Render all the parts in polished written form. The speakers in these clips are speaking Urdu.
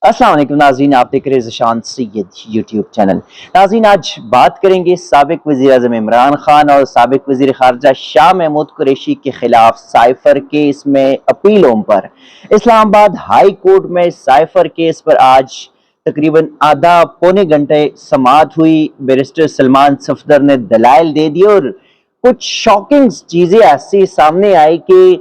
السلام علیکم ناظرین، آپ دیکھ رہے ذیشان سید یوٹیوب چینل۔ ناظرین، آج بات کریں گے سابق وزیر اعظم عمران خان اور سابق وزیر خارجہ شاہ محمود قریشی کے خلاف سائفر کیس میں اپیلوں پر۔ اسلام آباد ہائی کورٹ میں سائفر کیس پر آج تقریباً آدھا پونے گھنٹے سماعت ہوئی۔ بیرسٹر سلمان صفدر نے دلائل دے دی اور کچھ شاکنگ چیزیں ایسی سامنے آئی کہ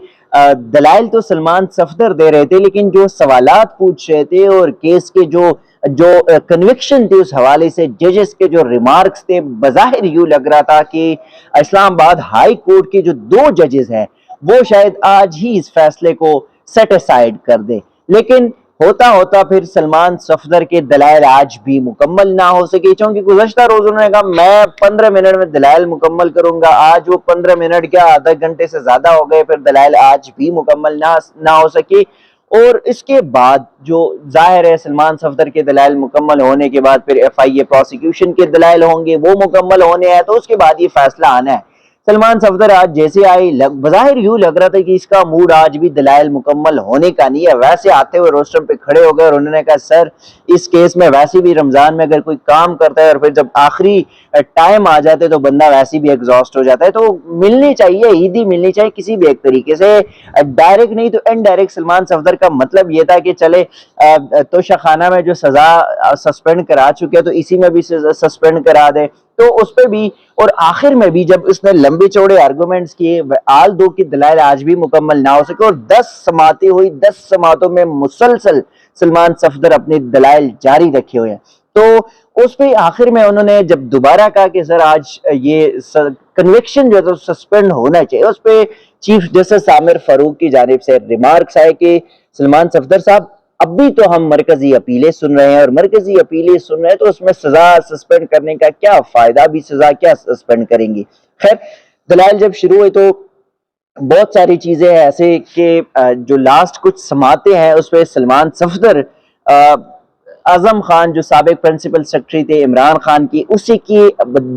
دلائل تو سلمان صفدر دے رہے تھے، لیکن جو سوالات پوچھ رہے تھے اور کیس کے جو کنوکشن تھی اس حوالے سے ججز کے جو ریمارکس تھے، بظاہر یوں لگ رہا تھا کہ اسلام آباد ہائی کورٹ کے جو دو ججز ہیں وہ شاید آج ہی اس فیصلے کو سیٹ اسائیڈ کر دیں، لیکن ہوتا ہوتا پھر سلمان صفدر کے دلائل آج بھی مکمل نہ ہو سکے، چونکہ گزشتہ روز انہوں نے کہا میں 15 منٹ میں دلائل مکمل کروں گا۔ آج وہ 15 منٹ کیا آدھا گھنٹے سے زیادہ ہو گئے، پھر دلائل آج بھی مکمل نہ ہو سکی۔ اور اس کے بعد جو ظاہر ہے سلمان صفدر کے دلائل مکمل ہونے کے بعد پھر ایف آئی اے پروسیکیوشن کے دلائل ہوں گے، وہ مکمل ہونے ہیں، تو اس کے بعد یہ فیصلہ آنا ہے۔ سلمان صفدر آج جیسے آئی بظاہر یوں لگ رہا تھا کہ اس کا موڈ آج بھی دلائل مکمل ہونے کا نہیں ہے، ویسے آتے ہوئے روسٹرم پہ کھڑے ہو گئے اور انہوں نے کہا سر اس کیس میں ویسے بھی رمضان میں اگر کوئی کام کرتا ہے اور پھر جب آخری ٹائم آ جاتے تو بندہ ویسے بھی ایگزاسٹ ہو جاتا ہے، تو ملنی چاہیے، عیدی ملنی چاہیے کسی بھی ایک طریقے سے، ڈائریکٹ نہیں تو انڈائریکٹ۔ سلمان صفدر کا مطلب یہ تھا کہ چلے توشہ خانہ میں جو سزا سسپینڈ کرا چکے تو اسی میں بھی سسپینڈ کرا دے، تو اس پہ بھی اور آخر میں بھی جب اس نے لمبے چوڑے آرگومنٹس کیے، آل دو کی دلائل آج بھی مکمل نہ ہو سکے اور 10 سماعتیں ہوئی، 10 سماعتوں میں مسلسل سلمان صفدر اپنی دلائل جاری رکھے ہوئے ہیں، تو اس پہ آخر میں انہوں نے جب دوبارہ کہا کہ سر آج یہ کنوکشن جو ہے تو سسپینڈ ہونا چاہیے، اس پہ چیف جسٹس عامر فاروق کی جانب سے ریمارکس آئے کہ سلمان صفدر صاحب اب بھی تو ہم مرکزی اپیلیں سن رہے ہیں اور مرکزی اپیلیں سن رہے ہیں تو اس میں سزا سسپینڈ کرنے کا کیا فائدہ، بھی سزا کیا سسپینڈ کریں گی۔ خیر دلائل جب شروع ہوئے تو بہت ساری چیزیں ایسے کہ جو لاسٹ کچھ سماعتیں ہیں اس پہ سلمان صفدر اعظم خان جو سابق پرنسپل سیکرٹری تھے عمران خان کی، اسی کی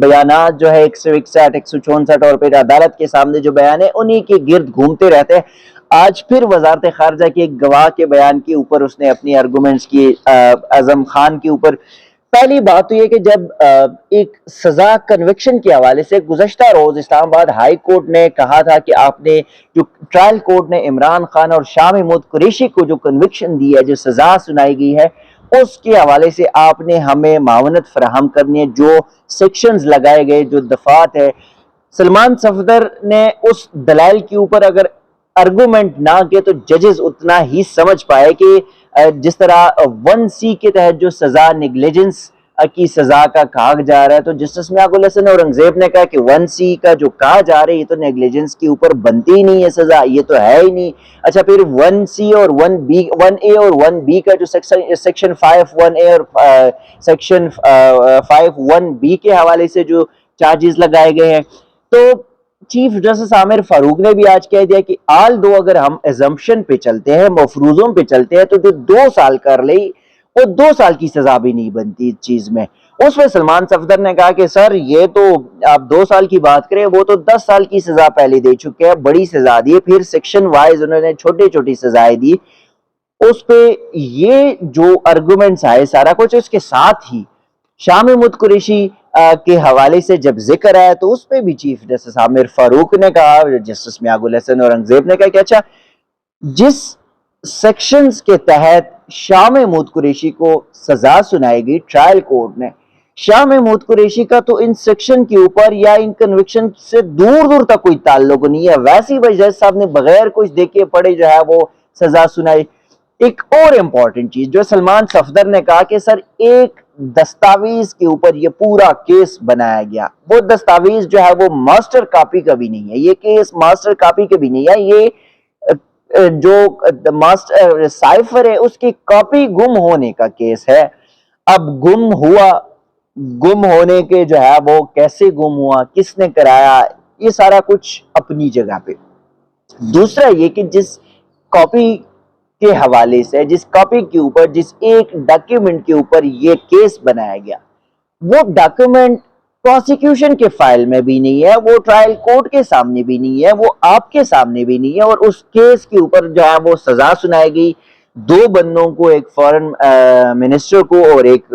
بیانات جو ہے 161 164 اور پھر عدالت کے سامنے جو بیان ہے انہی کے گرد گھومتے رہتے ہیں۔ آج پھر وزارت خارجہ کے ایک گواہ کے بیان کے اوپر اس نے اپنی آرگومنٹس کی اعظم خان کے اوپر۔ پہلی بات تو یہ کہ جب ایک سزا کنوکشن کے حوالے سے گزشتہ روز اسلام آباد ہائی کورٹ نے کہا تھا کہ آپ نے جو ٹرائل کورٹ نے عمران خان اور شاہ محمود قریشی کو جو کنوکشن دی ہے، جو سزا سنائی گئی ہے، اس کے حوالے سے آپ نے ہمیں معاونت فراہم کرنی ہے، جو سیکشنز لگائے گئے، جو دفعات ہے۔ سلمان صفدر نے اس دلائل کے اوپر اگر آرگومنٹ نہ کیے تو ججز اتنا ہی سمجھ پائے کہ جس طرح 1C کے تحت جو سزا نیگلیجنس کی سزا کا کہا جا رہا ہے، تو جسٹس میاں گل حسن اورنگزیب نے کہا کہ 1C کا جو کہا جا رہا ہے یہ تو نیگلیجنس کے اوپر بنتی ہی نہیں ہے سزا، یہ تو ہے ہی نہیں۔ اچھا پھر 1C اور 1A اور 1B کا جو سیکشن 5(1)A اور سیکشن 5(1)B کے حوالے سے جو چارجز لگائے گئے ہیں، تو چیف جسٹس عامر فاروق نے بھی آج کہہ دیا کہ آل دو اگر ہم ایزمپشن پہ چلتے ہیں، مفروضوں پہ چلتے ہیں، تو جو 2 سال کر لئی وہ 2 سال کی سزا بھی نہیں بنتی اس چیز میں۔ اس میں سلمان صفدر نے کہا کہ سر یہ تو آپ 2 سال کی بات کریں، وہ تو 10 سال کی سزا پہلے دے چکے ہیں، بڑی سزا دی، پھر سیکشن وائز انہوں نے چھوٹی چھوٹی سزائیں دی۔ اس پہ یہ جو آرگومنٹس آئے سارا کچھ، اس کے ساتھ ہی شاہ محمود قریشی کے حوالے سے جب ذکر آیا تو اس پہ بھی چیف جسٹس عامر فاروق نے کہا، جسٹس میاں گل حسن اورنگزیب نے کہا کہ اچھا جس سیکشنز کے تحت شاہ محمود قریشی کو سزا سنائی گئی ٹرائل کورٹ نے، شاہ محمود قریشی کا تو ان سیکشن کے اوپر یا ان کنوکشن سے دور دور تک کوئی تعلق نہیں ہے، ویسے ہی جج صاحب نے بغیر کچھ دیکھے پڑھے جو ہے وہ سزا سنائی۔ ایک اور امپورٹنٹ چیز جو سلمان صفدر نے کہا کہ سر ایک دستاویز کے اوپر یہ پورا کیس بنایا گیا، وہ دستاویز جو ہے وہ ماسٹر کاپی کا بھی نہیں ہے، یہ کیس ماسٹر کاپی کا بھی نہیں ہے، یہ جو ماسٹر سائفر ہے اس کی کاپی گم ہونے کا کیس ہے۔ اب گم ہوا، گم ہونے کے جو ہے وہ کیسے گم ہوا، کس نے کرایا، یہ سارا کچھ اپنی جگہ پہ۔ دوسرا یہ کہ جس کاپی کے حوالے سے، جس کاپی کے اوپر، جس ایک ڈاکیومنٹ کے اوپر یہ کیس بنایا گیا، وہ ڈاکیومنٹ پروسیکیوشن کے فائل میں بھی نہیں ہے، وہ ٹرائل کورٹ کے سامنے بھی نہیں ہے، وہ آپ کے سامنے بھی نہیں ہے، اور اس کیس کے اوپر جو ہے وہ سزا سنائی گئی دو بندوں کو, ایک فارن منسٹر کو اور ایک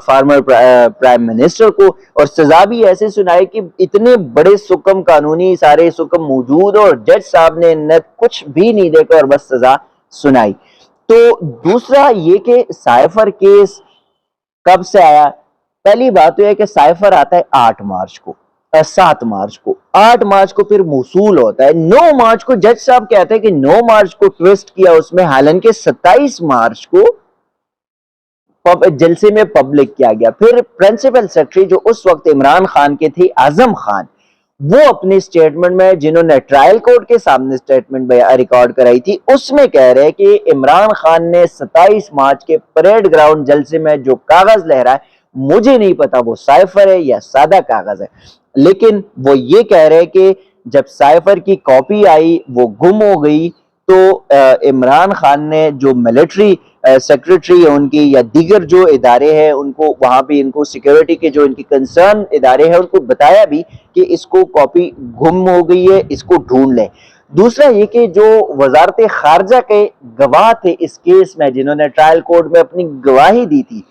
فارمر پرائم منسٹر کو, اور سزا بھی ایسے سنائے کہ اتنے بڑے سکم, قانونی سارے سکم موجود, اور جج صاحب نے کچھ بھی نہیں دیکھا اور بس سزا سنائی. تو دوسرا یہ کہ سائفر کیس کب سے آیا؟ پہلی بات تو یہ کہ سائفر آتا ہے 8 مارچ کو, 7 مارچ کو, 8 مارچ کو پھر موصول ہوتا ہے. 9 مارچ کو جج صاحب کہتے ہیں کہ 9 مارچ کو ٹویسٹ کیا اس میں, حالانکہ 27 مارچ کو جلسے میں پبلک کیا گیا. پھر پرنسپل سیکرٹری جو اس وقت عمران خان کے تھے, اعظم خان, وہ اپنی سٹیٹمنٹ میں, جنہوں نے ٹرائل کورٹ کے سامنے سٹیٹمنٹ ریکارڈ کرائی تھی, اس میں کہہ رہے کہ عمران خان نے 27 مارچ کے پریڈ گراؤنڈ جلسے میں جو کاغذ لہرا ہے, مجھے نہیں پتا وہ سائفر ہے یا سادہ کاغذ ہے, لیکن وہ یہ کہہ رہے کہ جب سائفر کی کاپی آئی وہ گم ہو گئی, تو عمران خان نے جو ملٹری سیکرٹری ہے ان کی یا دیگر جو ادارے ہیں ان کو, وہاں پہ ان کو سیکیورٹی کے جو ان کی کنسرن ادارے ہیں ان کو بتایا بھی کہ اس کو کاپی گم ہو گئی ہے, اس کو ڈھونڈ لیں. دوسرا یہ کہ جو وزارت خارجہ کے گواہ تھے اس کیس میں, جنہوں نے ٹرائل کورٹ میں اپنی گواہی دی تھی,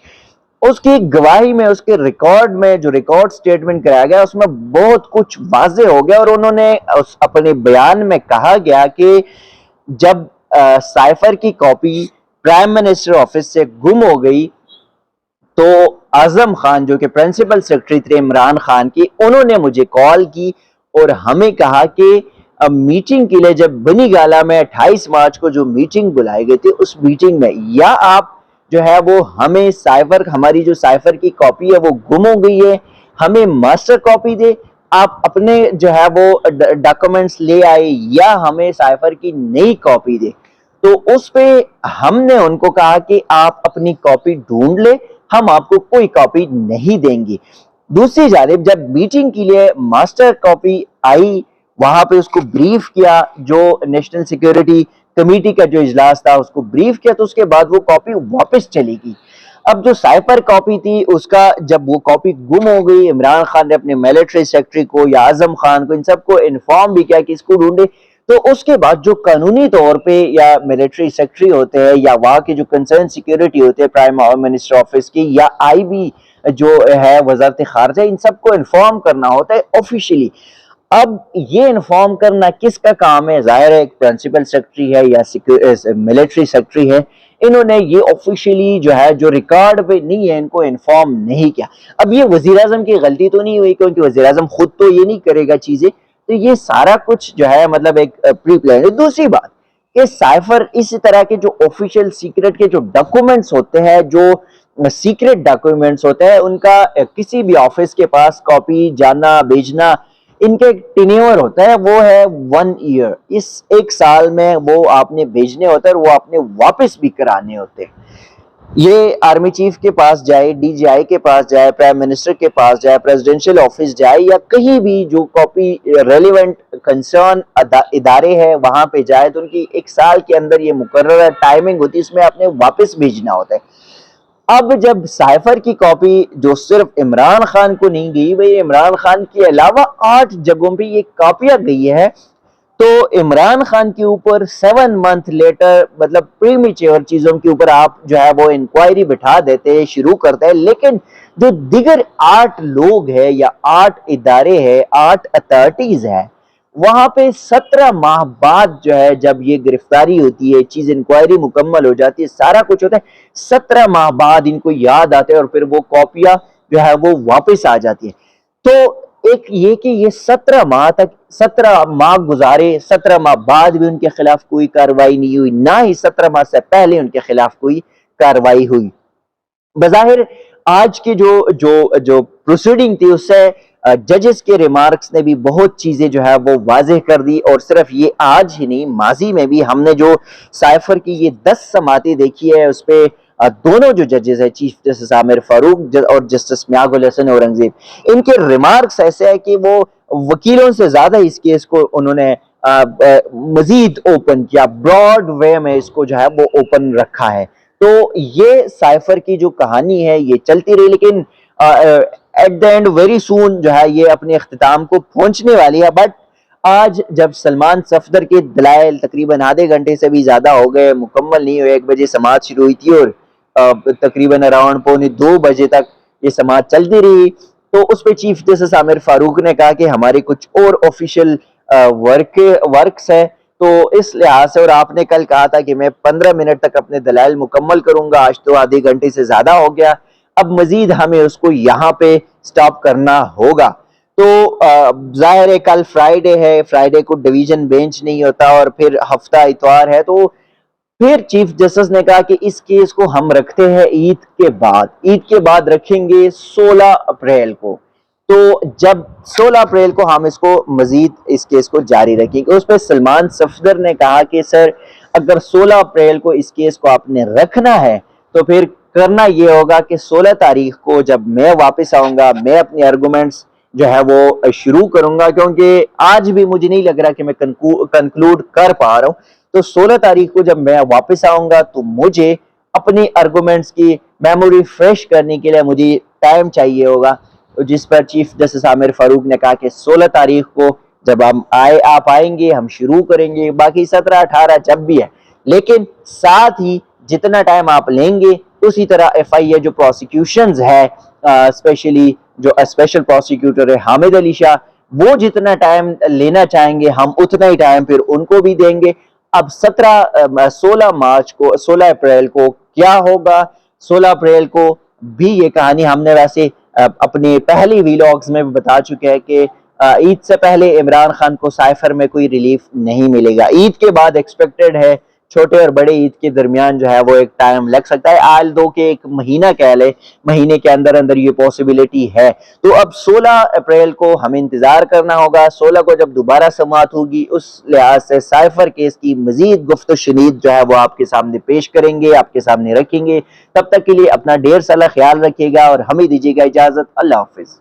اس کی گواہی میں, اس کے ریکارڈ میں جو ریکارڈ سٹیٹمنٹ کرایا گیا, اس میں بہت کچھ واضح ہو گیا, اور انہوں نے اپنے بیان میں کہا گیا کہ جب سائفر کی کاپی پرائم منسٹر آفس سے گم ہو گئی تو اعظم خان جو کہ پرنسپل سیکرٹری تھے عمران خان کی, انہوں نے مجھے کال کی اور ہمیں کہا کہ میٹنگ کے لیے جب بنی گالا میں 28 مارچ کو جو میٹنگ بلائی گئی تھی, اس میٹنگ میں یا آپ جو ہے وہ ہمیں سائفر, ہماری جو سائفر کی کاپی ہے وہ گم ہو گئی ہے, ہمیں ماسٹر کاپی دے, آپ اپنے جو ہے وہ ڈاکومنٹس لے آئے, یا ہمیں سائفر کی نئی کاپی دے. تو اس پہ ہم نے ان کو کہا کہ آپ اپنی کاپی ڈھونڈ لے, ہم آپ کو کوئی کاپی نہیں دیں گے. دوسری جانب جب میٹنگ کے لیے ماسٹر کاپی آئی, وہاں پہ اس کو بریف کیا, جو نیشنل سیکیورٹی کمیٹی کا جو اجلاس تھا اس کو بریف کیا, تو اس کے بعد وہ کاپی واپس چلی گئی. اب جو سائفر کاپی تھی اس کا جب وہ کاپی گم ہو گئی, عمران خان نے اپنے ملٹری سیکرٹری کو یا اعظم خان کو, ان سب کو انفارم بھی کیا کہ اس کو ڈھونڈے. تو اس کے بعد جو قانونی طور پہ یا ملٹری سیکرٹری ہوتے ہیں یا وہاں کے جو کنسرن سیکیورٹی ہوتے ہیں پرائم منسٹر آفس کی یا آئی بی جو ہے وزارت خارجہ, ان سب کو انفارم کرنا ہوتا ہے آفیشیلی. اب یہ انفارم کرنا کس کا کام ہے؟ ظاہر ہے ایک پرنسپل سیکرٹری ہے یا ملٹری سیکرٹری ہے, انہوں نے یہ آفیشیلی جو ہے جو ریکارڈ پہ نہیں ہے ان کو انفارم نہیں کیا. اب یہ وزیر اعظم کی غلطی تو نہیں ہوئی, کیونکہ وزیر اعظم خود تو یہ نہیں کرے گا چیزیں, تو یہ سارا کچھ جو ہے مطلب ایک پری پلان ہے. دوسری بات کہ سائفر اسی طرح کے جو آفیشیل سیکرٹ کے جو ڈاکومنٹس ہوتے ہیں, جو سیکرٹ ڈاکومنٹس ہوتے ہیں, ان کا کسی بھی آفس کے پاس کاپی جانا بھیجنا, ان کے ٹینیور ہوتا ہے وہ ہے 1 ایئر. اس 1 سال میں وہ آپ نے بھیجنے ہوتے ہیں اور وہ آپ نے واپس بھی کرانے ہوتے ہیں. یہ آرمی چیف کے پاس جائے, ڈی جی آئی کے پاس جائے, پرائم منسٹر کے پاس جائے, پریزیڈنشل آفس جائے, یا کہیں بھی جو کاپی ریلیونٹ کنسرن ادارے ہیں وہاں پہ جائے, تو ان کی 1 سال کے اندر یہ مقررہ ٹائمنگ ہوتی ہے, اس میں آپ نے واپس بھیجنا ہوتا ہے. اب جب سائفر کی کاپی جو صرف عمران خان کو نہیں گئی, بھئی عمران خان کے علاوہ 8 جگہوں پہ یہ کاپیاں گئی ہے, تو عمران خان کے اوپر 7 منتھ لیٹر مطلب پریمیچور چیزوں کے اوپر آپ جو ہے وہ انکوائری بٹھا دیتے, شروع کرتے ہیں. لیکن جو دیگر 8 لوگ ہیں یا 8 ادارے ہیں, 8 اتھارٹیز ہیں, وہاں پہ 17 ماہ بعد جو ہے جب یہ گرفتاری ہوتی ہے, چیز انکوائری مکمل ہو جاتی ہے, سارا کچھ ہوتا ہے, 17 ماہ بعد ان کو یاد آتے ہیں اور پھر وہ کاپیاں جو ہے وہ واپس آ جاتی ہیں. تو ایک یہ کہ یہ 17 ماہ تک 17 ماہ گزارے, 17 ماہ بعد بھی ان کے خلاف کوئی کارروائی نہیں ہوئی, نہ ہی 17 ماہ سے پہلے ان کے خلاف کوئی کارروائی ہوئی. بظاہر آج کی جو پروسیڈنگ تھی اس سے ججز کے ریمارکس نے بھی بہت چیزیں جو ہے وہ واضح کر دی, اور صرف یہ آج ہی نہیں, ماضی میں بھی ہم نے جو سائفر کی یہ 10 سماعتیں دیکھی ہے, اس پہ دونوں جو ججز ہیں, چیف جسٹس عامر فاروق اور جسٹس میاگ الحسن اورنگزیب, ان کے ریمارکس ایسے ہے کہ وہ وکیلوں سے زیادہ اس کیس کو انہوں نے مزید اوپن کیا, براڈ وے میں اس کو جو ہے وہ اوپن رکھا ہے. تو یہ سائفر کی جو کہانی ہے یہ چلتی رہی, لیکن at the end very soon جو ہے یہ اپنے اختتام کو پہنچنے والی ہے. بٹ آج جب سلمان صفدر کے دلائل تقریباً آدھے گھنٹے سے بھی زیادہ ہو گئے، مکمل نہیں ہوئے، 1 بجے سماعت شروع ہوئی تھی اور تقریباً اراؤنڈ 1:45 بجے تک یہ سماعت چلتی رہی، تو اس پہ چیف جسٹس عامر فاروق نے کہا کہ ہمارے کچھ اور آفیشیل ورکس ہے، تو اس لحاظ سے، اور آپ نے کل کہا تھا کہ میں 15 منٹ تک اپنے دلائل مکمل کروں گا، آج تو آدھے گھنٹے سے زیادہ ہو گیا، اب مزید ہمیں اس کو یہاں پہ سٹاپ کرنا ہوگا۔ تو ظاہر ہے کل فرائیڈے ہے، فرائیڈے کو ڈویژن بینچ نہیں ہوتا اور پھر ہفتہ اتوار ہے، تو پھر چیف جسٹس نے کہا کہ اس کیس کو ہم رکھتے ہیں عید کے بعد رکھیں گے 16 اپریل کو۔ تو جب 16 اپریل کو ہم اس کو مزید اس کیس کو جاری رکھیں گے، اس پہ سلمان صفدر نے کہا کہ سر اگر 16 اپریل کو اس کیس کو آپ نے رکھنا ہے تو پھر کرنا یہ ہوگا کہ 16 تاریخ کو جب میں واپس آؤں گا، میں اپنے آرگومنٹس جو ہے وہ شروع کروں گا، کیونکہ آج بھی مجھے نہیں لگ رہا کہ میں کنکلوڈ کر پا رہا ہوں۔ تو 16 تاریخ کو جب میں واپس آؤں گا تو مجھے اپنی آرگومنٹس کی میموری فریش کرنے کے لیے مجھے ٹائم چاہیے ہوگا، جس پر چیف جسٹس عامر فاروق نے کہا کہ 16 تاریخ کو جب آپ آئیں گے ہم شروع کریں گے، باقی 17 18 جب بھی ہے، لیکن ساتھ ہی جتنا ٹائم آپ لیں گے اسی طرح ایف آئی اے جو پروسیکیوشنز ہے، اسپیشلی جو اسپیشل پروسیکیوٹر ہے حامد علی شاہ، وہ جتنا ٹائم لینا چاہیں گے ہم اتنا ہی ٹائم پھر ان کو بھی دیں گے۔ اب 16 اپریل کو کیا ہوگا، 16 اپریل کو بھی یہ کہانی ہم نے ویسے اپنے پہلی ویلاگز میں بتا چکے ہیں کہ عید سے پہلے عمران خان کو سائفر میں کوئی ریلیف نہیں ملے گا، عید کے بعد ایکسپیکٹڈ ہے، چھوٹے اور بڑے عید کے درمیان جو ہے وہ ایک ٹائم لگ سکتا ہے، آل دو کہ ایک مہینہ کہہ لے، مہینے کے اندر اندر یہ پاسبلٹی ہے۔ تو اب 16 اپریل کو ہمیں انتظار کرنا ہوگا، 16 کو جب دوبارہ سماعت ہوگی اس لحاظ سے سائفر کیس کی مزید گفت و شنید جو ہے وہ آپ کے سامنے پیش کریں گے، آپ کے سامنے رکھیں گے۔ تب تک کے لیے اپنا ڈھیر سارا خیال رکھیے گا اور ہمیں دیجیے گا اجازت، اللہ حافظ۔